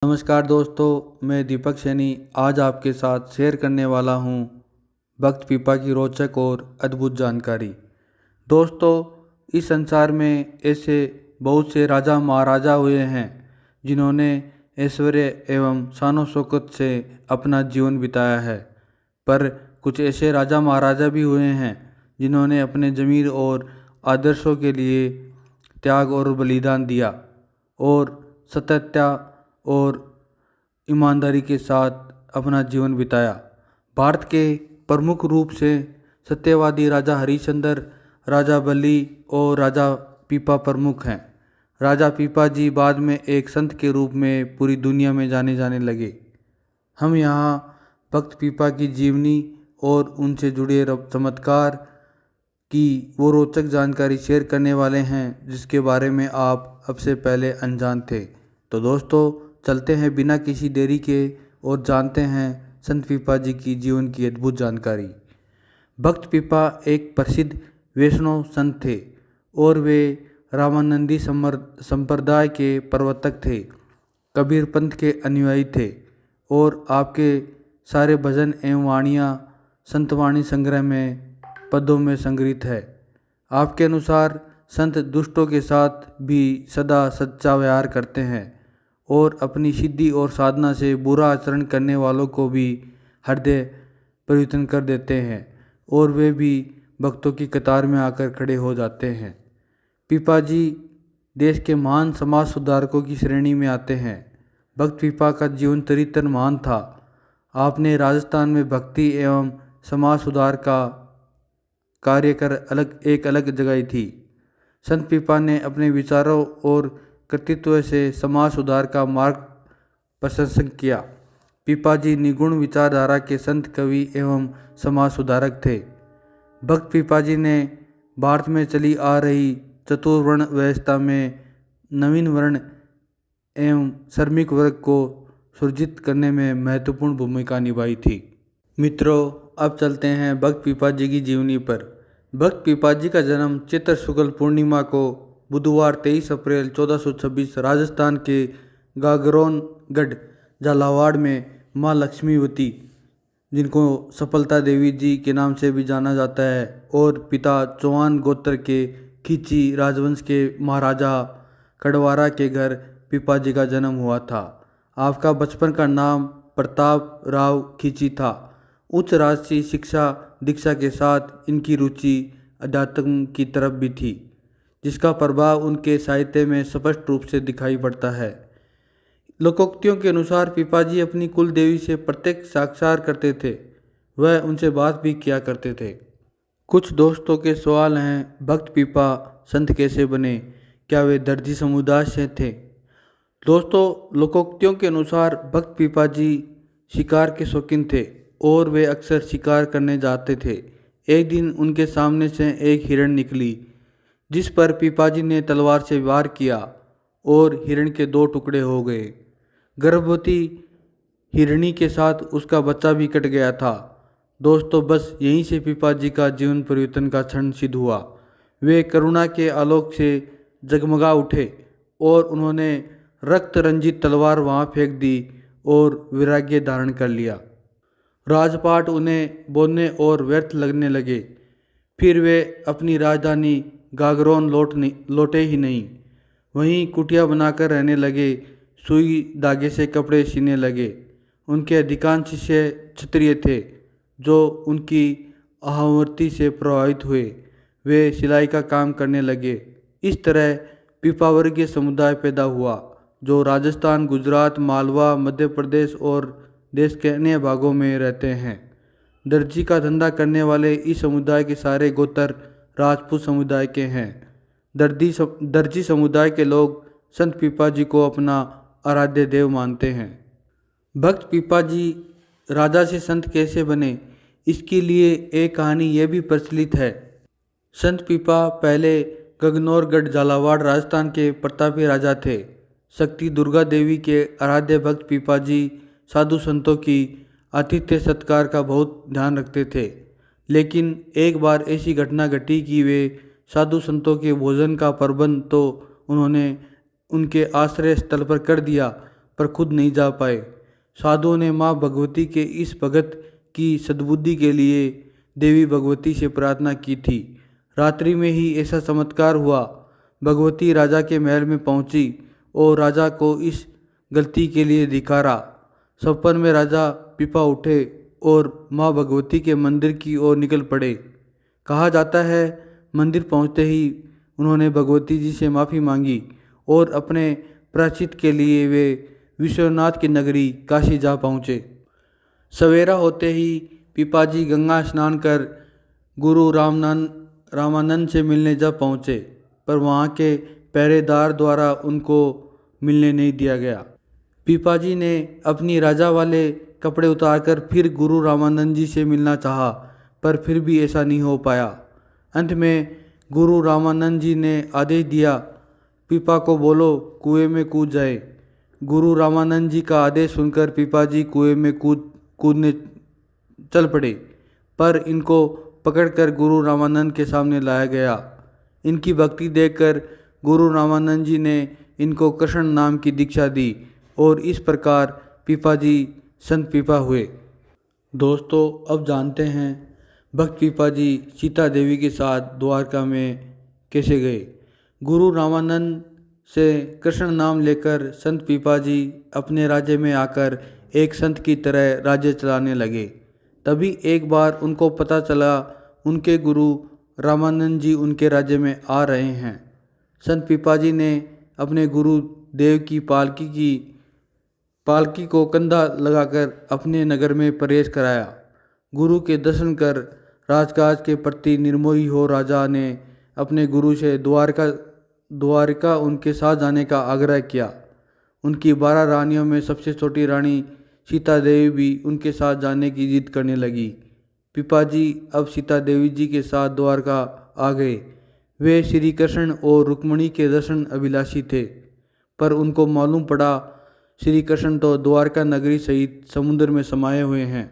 नमस्कार दोस्तों, मैं दीपक सैनी आज आपके साथ शेयर करने वाला हूँ भक्त पीपा की रोचक और अद्भुत जानकारी। दोस्तों, इस संसार में ऐसे बहुत से राजा महाराजा हुए हैं जिन्होंने ऐश्वर्य एवं शानो शौकत से अपना जीवन बिताया है। पर कुछ ऐसे राजा महाराजा भी हुए हैं जिन्होंने अपने ज़मीर और आदर्शों के लिए त्याग और बलिदान दिया और सत्यता और ईमानदारी के साथ अपना जीवन बिताया। भारत के प्रमुख रूप से सत्यवादी राजा हरिश्चंद्र, राजा बली और राजा पीपा प्रमुख हैं। राजा पीपा जी बाद में एक संत के रूप में पूरी दुनिया में जाने लगे। हम यहाँ भक्त पीपा की जीवनी और उनसे जुड़े चमत्कार की वो रोचक जानकारी शेयर करने वाले हैं जिसके बारे में आप अब से पहले अनजान थे। तो दोस्तों, चलते हैं बिना किसी देरी के और जानते हैं संत पीपा जी की जीवन की अद्भुत जानकारी। भक्त पीपा एक प्रसिद्ध वैष्णव संत थे और वे रामानंदी संप्रदाय के प्रवर्तक थे, कबीर पंथ के अनुयायी थे और आपके सारे भजन एवं वाणियाँ संतवाणी संग्रह में पदों में संग्रहित है। आपके अनुसार संत दुष्टों के साथ भी सदा सच्चा व्यवहार करते हैं और अपनी सिद्धि और साधना से बुरा आचरण करने वालों को भी हृदय परिवर्तन कर देते हैं और वे भी भक्तों की कतार में आकर खड़े हो जाते हैं। पीपा जी देश के महान समाज सुधारकों की श्रेणी में आते हैं। भक्त पीपा का जीवन चरित्र महान था। आपने राजस्थान में भक्ति एवं समाज सुधार का कार्य कर एक अलग जगह थी। संत पीपा ने अपने विचारों और कृतित्व से समाज सुधार का मार्ग प्रशंसन किया। पीपा जी निगुण विचारधारा के संत, कवि एवं समाज सुधारक थे। भक्त पीपा जी ने भारत में चली आ रही चतुर्वर्ण व्यवस्था में नवीन वर्ण एवं श्रमिक वर्ग को सृजित करने में महत्वपूर्ण भूमिका निभाई थी। मित्रों, अब चलते हैं भक्त पीपा जी की जीवनी पर। भक्त पीपा जी का जन्म चैत्र शुक्ल पूर्णिमा को बुधवार 23 अप्रैल 1426 राजस्थान के गागरोनगढ़ झालावाड़ में माँ लक्ष्मीवती, जिनको सफलता देवी जी के नाम से भी जाना जाता है, और पिता चौहान गोत्र के खींची राजवंश के महाराजा कड़वारा के घर पीपा जी का जन्म हुआ था। आपका बचपन का नाम प्रताप राव खींची था। उच्च राजसी शिक्षा दीक्षा के साथ इनकी रुचि अध्यात्म की तरफ भी थी, जिसका प्रभाव उनके साहित्य में स्पष्ट रूप से दिखाई पड़ता है। लोकोक्तियों के अनुसार पीपा जी अपनी कुल देवी से प्रत्यक्ष साक्षात्कार करते थे। वह उनसे बात भी किया करते थे। कुछ दोस्तों के सवाल हैं, भक्त पीपा संत कैसे बने? क्या वे दर्जी समुदाय से थे? दोस्तों, लोकोक्तियों के अनुसार भक्त पीपा जी शिकार के शौकीन थे और वे अक्सर शिकार करने जाते थे। एक दिन उनके सामने से एक हिरण निकली, जिस पर पीपा जी ने तलवार से वार किया और हिरण के 2 टुकड़े हो गए। गर्भवती हिरणी के साथ उसका बच्चा भी कट गया था। दोस्तों, बस यहीं से पीपा जी का जीवन परिवर्तन का क्षण सिद्ध हुआ। वे करुणा के आलोक से जगमगा उठे और उन्होंने रक्त रंजित तलवार वहाँ फेंक दी और वैराग्य धारण कर लिया। राजपाट उन्हें बोलने और व्यर्थ लगने लगे। फिर वे अपनी राजधानी गागरोन लौटे ही नहीं। वहीं कुटिया बनाकर रहने लगे, सुई धागे से कपड़े सीने लगे। उनके अधिकांश शिष्य क्षत्रिय थे जो उनकी आहावृत्ति से प्रभावित हुए। वे सिलाई का काम करने लगे। इस तरह पीपावर्गीय समुदाय पैदा हुआ जो राजस्थान, गुजरात, मालवा, मध्य प्रदेश और देश के अन्य भागों में रहते हैं। दर्जी का धंधा करने वाले इस समुदाय के सारे गोत्र राजपूत समुदाय के हैं। दर्जी समुदाय के लोग संत पीपा जी को अपना आराध्य देव मानते हैं। भक्त पीपा जी राजा से संत कैसे बने, इसके लिए एक कहानी यह भी प्रचलित है। संत पीपा पहले गगनौरगढ़ झालावाड़ राजस्थान के प्रतापी राजा थे। शक्ति दुर्गा देवी के आराध्य भक्त पीपा जी साधु संतों की आतिथ्य सत्कार का बहुत ध्यान रखते थे। लेकिन एक बार ऐसी घटना घटी कि वे साधु संतों के भोजन का प्रबंध तो उन्होंने उनके आश्रय स्थल पर कर दिया, पर खुद नहीं जा पाए। साधुओं ने माँ भगवती के इस भगत की सद्बुद्धि के लिए देवी भगवती से प्रार्थना की थी। रात्रि में ही ऐसा चमत्कार हुआ। भगवती राजा के महल में पहुंची और राजा को इस गलती के लिए धिक्कारा। सपन में राजा पीपा उठे और माँ भगवती के मंदिर की ओर निकल पड़े। कहा जाता है मंदिर पहुंचते ही उन्होंने भगवती जी से माफ़ी मांगी और अपने प्रायश्चित के लिए वे विश्वनाथ की नगरी काशी जा पहुँचे। सवेरा होते ही पिपाजी गंगा स्नान कर गुरु रामानंद से मिलने जा पहुँचे, पर वहाँ के पहरेदार द्वारा उनको मिलने नहीं दिया गया। पिपाजी ने अपनी राजा वाले कपड़े उतारकर फिर गुरु रामानंद जी से मिलना चाहा, पर फिर भी ऐसा नहीं हो पाया। अंत में गुरु रामानंद जी ने आदेश दिया, पीपा को बोलो कुएं में कूद जाए। गुरु रामानंद जी का आदेश सुनकर पिपाजी कुएं में कूदने चल पड़े, पर इनको पकड़कर गुरु रामानंद के सामने लाया गया। इनकी भक्ति देखकर गुरु रामानंद जी ने इनको कृष्ण नाम की दीक्षा दी और इस प्रकार पिपाजी संत पीपा हुए। दोस्तों, अब जानते हैं भक्त पिपाजी सीता देवी के साथ द्वारका में कैसे गए। गुरु रामानंद से कृष्ण नाम लेकर संत पिपाजी अपने राज्य में आकर एक संत की तरह राज्य चलाने लगे। तभी एक बार उनको पता चला उनके गुरु रामानंद जी उनके राज्य में आ रहे हैं। संत पिपाजी ने अपने गुरु देव की पालकी को कंधा लगाकर अपने नगर में प्रवेश कराया। गुरु के दर्शन कर राजकाज के प्रति निर्मोही हो राजा ने अपने गुरु से द्वारका उनके साथ जाने का आग्रह किया। उनकी 12 रानियों में सबसे छोटी रानी सीता देवी भी उनके साथ जाने की जिद करने लगी। पिपाजी अब सीता देवी जी के साथ द्वारका आ गए। वे श्री कृष्ण और रुक्मिणी के दर्शन अभिलाषी थे, पर उनको मालूम पड़ा श्री कृष्ण तो द्वारका नगरी सहित समुद्र में समाये हुए हैं।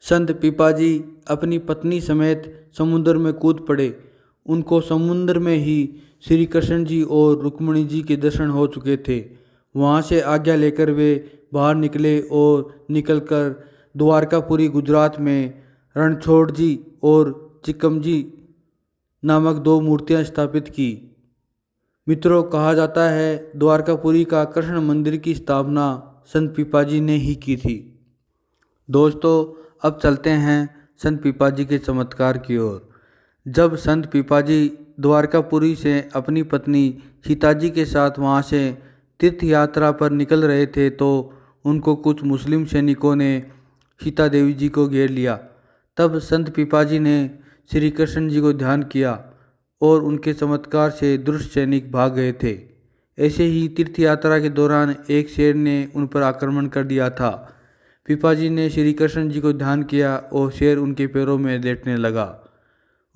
संत पिपाजी अपनी पत्नी समेत समुद्र में कूद पड़े। उनको समुद्र में ही श्री कृष्ण जी और रुक्मिणी जी के दर्शन हो चुके थे। वहाँ से आज्ञा लेकर वे बाहर निकले और निकलकर द्वारकापुरी गुजरात में रणछोड़ जी और चिक्कम जी नामक 2 मूर्तियाँ स्थापित की। मित्रों, कहा जाता है द्वारकापुरी का कृष्ण मंदिर की स्थापना संत पिपाजी ने ही की थी। दोस्तों, अब चलते हैं संत पिपाजी के चमत्कार की ओर। जब संत पिपाजी द्वारकापुरी से अपनी पत्नी सीता जी के साथ वहाँ से तीर्थ यात्रा पर निकल रहे थे तो उनको कुछ मुस्लिम सैनिकों ने सीता देवी जी को घेर लिया। तब संत पिपाजी ने श्री कृष्ण जी को ध्यान किया और उनके चमत्कार से दुष्ट सैनिक भाग गए थे। ऐसे ही तीर्थ यात्रा के दौरान एक शेर ने उन पर आक्रमण कर दिया था। पिपाजी ने श्री कृष्ण जी को ध्यान किया और शेर उनके पैरों में लेटने लगा।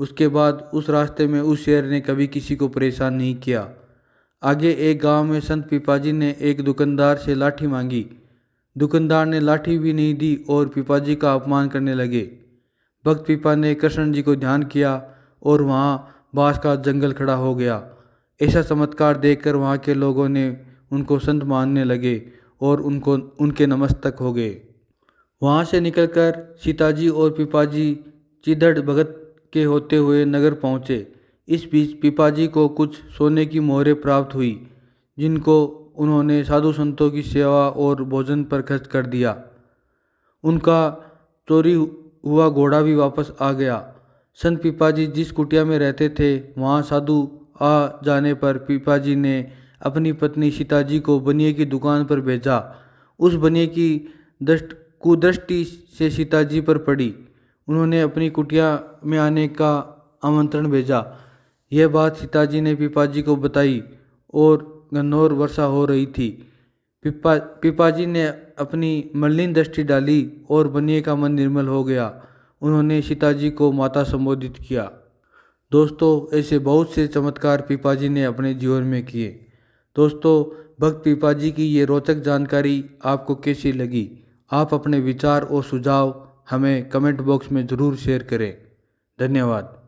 उसके बाद उस रास्ते में उस शेर ने कभी किसी को परेशान नहीं किया। आगे एक गांव में संत पिपाजी ने एक दुकानदार से लाठी मांगी। दुकानदार ने लाठी भी नहीं दी और पिपाजी का अपमान करने लगे। भक्त पिपा ने कृष्ण जी को ध्यान किया और वहाँ बांस का जंगल खड़ा हो गया। ऐसा चमत्कार देखकर वहाँ के लोगों ने उनको संत मानने लगे और उनके नमस्तक हो गए। वहाँ से निकलकर सीताजी और पिपाजी चिदड़ भगत के होते हुए नगर पहुँचे। इस बीच पिपाजी को कुछ सोने की मोहरें प्राप्त हुई, जिनको उन्होंने साधु संतों की सेवा और भोजन पर खर्च कर दिया। उनका चोरी हुआ घोड़ा भी वापस आ गया। संत पिपाजी जिस कुटिया में रहते थे वहाँ साधु आ जाने पर पिपाजी ने अपनी पत्नी सीताजी को बनिए की दुकान पर भेजा। उस बनिए की कुदृष्टि से सीताजी पर पड़ी। उन्होंने अपनी कुटिया में आने का आमंत्रण भेजा। यह बात सीताजी ने पिपाजी को बताई और घनघोर वर्षा हो रही थी। पिपाजी ने अपनी मलिन दृष्टि डाली और बनिए का मन निर्मल हो गया। उन्होंने सीताजी को माता संबोधित किया। दोस्तों, ऐसे बहुत से चमत्कार पिपाजी ने अपने जीवन में किए। दोस्तों, भक्त पिपाजी की ये रोचक जानकारी आपको कैसी लगी? आप अपने विचार और सुझाव हमें कमेंट बॉक्स में ज़रूर शेयर करें। धन्यवाद।